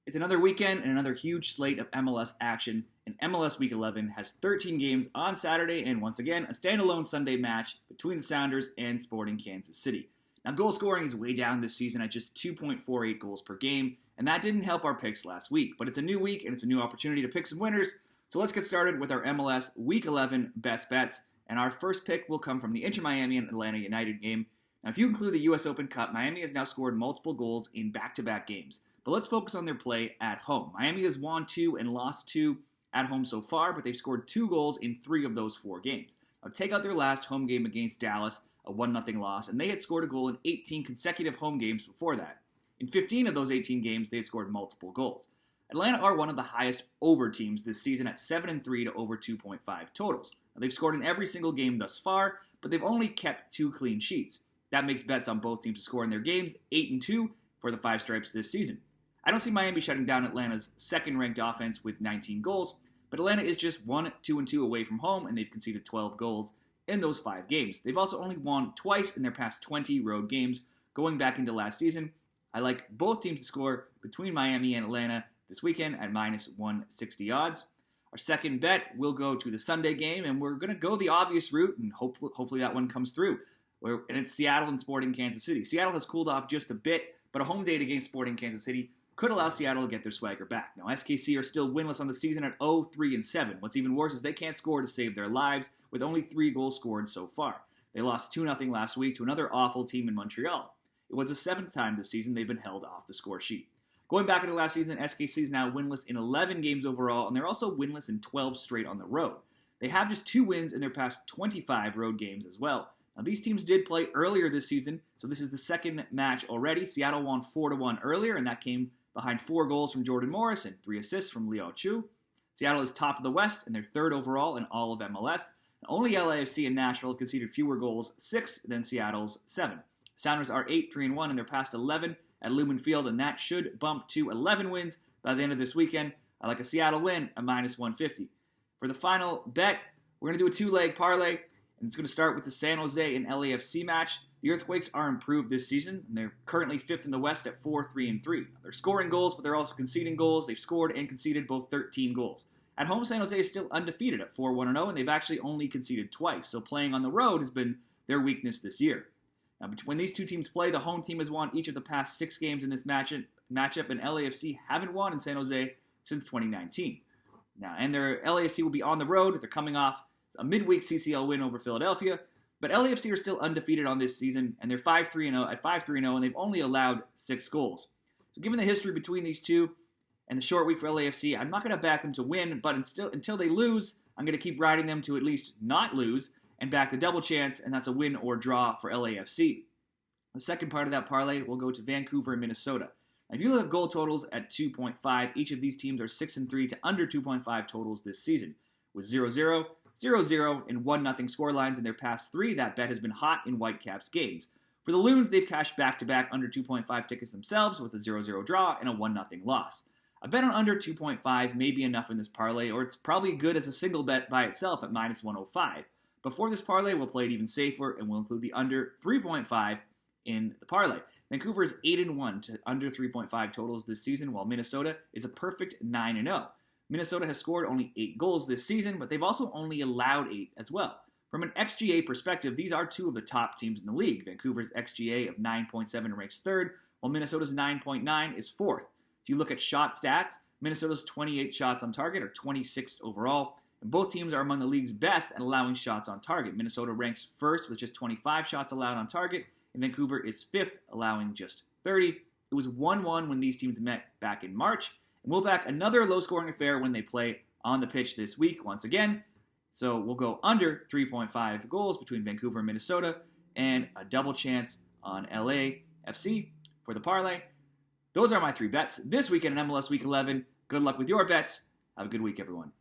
It's another weekend and another huge slate of MLS action, and MLS Week 11 has 13 games on Saturday and once again a standalone Sunday match between the Sounders and Sporting Kansas City. Now goal scoring is way down this season at just 2.48 goals per game, and that didn't help our picks last week, but it's a new week and it's a new opportunity to pick some winners. So let's get started with our MLS Week 11 best bets, and our first pick will come from the Inter Miami and Atlanta United game. Now if you include the US Open Cup, Miami has now scored multiple goals in back-to-back games. But let's focus on their play at home. Miami has won 2 and lost 2 at home so far, but they've scored 2 goals in 3 of those 4 games. Now take out their last home game against Dallas, a 1-0 loss, and they had scored a goal in 18 consecutive home games before that. In 15 of those 18 games, they had scored multiple goals. Atlanta are one of the highest over teams this season at 7-3 to over 2.5 totals. Now, they've scored in every single game thus far, but they've only kept 2 clean sheets. That makes bets on both teams to score in their games 8-2 for the Five Stripes this season. I don't see Miami shutting down Atlanta's second-ranked offense with 19 goals, but Atlanta is just 1-2 away from home, and they've conceded 12 goals in those 5 games. They've also only won twice in their past 20 road games, going back into last season. I like both teams to score between Miami and Atlanta this weekend at minus 160 odds. Our second bet will go to the Sunday game, and we're going to go the obvious route, and hopefully that one comes through. And it's Seattle and Sporting Kansas City. Seattle has cooled off just a bit, but a home date against Sporting Kansas City could allow Seattle to get their swagger back. Now, SKC are still winless on the season at 0-3-7. What's even worse is they can't score to save their lives, with only 3 goals scored so far. They lost 2-0 last week to another awful team in Montreal. It was the 7th time this season they've been held off the score sheet. Going back into last season, SKC is now winless in 11 games overall, and they're also winless in 12 straight on the road. They have just 2 wins in their past 25 road games as well. Now, these teams did play earlier this season, so this is the second match already. Seattle won 4-1 earlier, and that came behind 4 goals from Jordan Morris and 3 assists from Leo Chu. Seattle is top of the West, and they're 3rd overall in all of MLS. Only LAFC and Nashville conceded fewer goals, 6 than Seattle's 7. Sounders are 8-3-1 in their past 11 at Lumen Field, and that should bump to 11 wins by the end of this weekend. I like a Seattle win at minus 150. For the final bet, we're going to do a 2-leg parlay, and it's going to start with the San Jose and LAFC match. The Earthquakes are improved this season, and they're currently 5th in the West at 4-3-3. They're scoring goals, but they're also conceding goals. They've scored and conceded both 13 goals. At home, San Jose is still undefeated at 4-1-0, and they've actually only conceded twice, so playing on the road has been their weakness this year. Now, when these two teams play, the home team has won each of the past 6 games in this matchup, and LAFC haven't won in San Jose since 2019. Now, and their LAFC will be on the road. They're coming off a midweek CCL win over Philadelphia, but LAFC are still undefeated on this season, and they're 5-3-0, and they've only allowed 6 goals. So given the history between these two and the short week for LAFC, I'm not going to back them to win, but until they lose, I'm going to keep riding them to at least not lose and back the double chance, and that's a win or draw for LAFC. The second part of that parlay will go to Vancouver and Minnesota. Now, if you look at goal totals at 2.5, each of these teams are 6-3 to under 2.5 totals this season. With 0-0, 0-0, and 1-0 score lines in their past 3, that bet has been hot in Whitecaps games. For the Loons, they've cashed back-to-back under 2.5 tickets themselves with a 0-0 draw and a 1-0 loss. A bet on under 2.5 may be enough in this parlay, or it's probably good as a single bet by itself at minus 105. Before this parlay, we'll play it even safer, and we'll include the under 3.5 in the parlay. Vancouver is 8-1 to under 3.5 totals this season, while Minnesota is a perfect 9-0. Minnesota has scored only 8 goals this season, but they've also only allowed 8 as well. From an XGA perspective, these are 2 of the top teams in the league. Vancouver's XGA of 9.7 ranks 3rd, while Minnesota's 9.9 is 4th. If you look at shot stats, Minnesota's 28 shots on target are 26th overall, and both teams are among the league's best at allowing shots on target. Minnesota ranks 1st with just 25 shots allowed on target, and Vancouver is 5th, allowing just 30. It was 1-1 when these teams met back in March, and we'll back another low-scoring affair when they play on the pitch this week once again. So we'll go under 3.5 goals between Vancouver and Minnesota, and a double chance on LAFC for the parlay. Those are my 3 bets this weekend in MLS Week 11. Good luck with your bets. Have a good week, everyone.